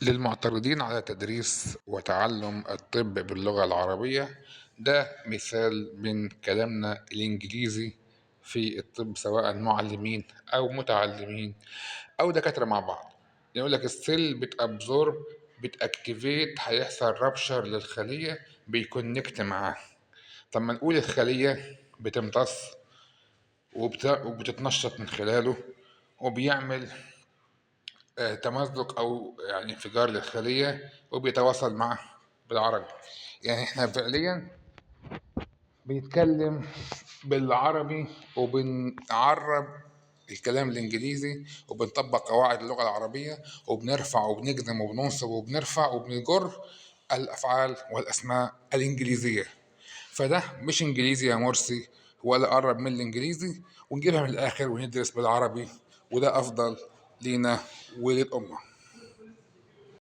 للمعترضين على تدريس وتعلم الطب باللغة العربية، ده مثال من كلامنا الإنجليزي في الطب، سواء معلمين أو متعلمين أو دكاترة مع بعض. يقول لك السيل بتابزورب، بتاكتيفيت، هيحصل رابشر للخلية، بيكونكت معاه. لما نقول الخلية بتمتص وبتتنشط من خلاله، وبيعمل تمزق او يعني انفجار للخليه، وبيتواصل معه بالعربي. يعني احنا فعليا بنتكلم بالعربي وبنعرب الكلام الانجليزي، وبنطبق قواعد اللغه العربيه، وبنرفع وبنجزم وبننصب وبنرفع وبنجر الافعال والاسماء الانجليزيه. فده مش انجليزي يا مرسي، ولا قرب من الانجليزي، ونجيبها من الاخر وندرس بالعربي، وده افضل لينا وللامه.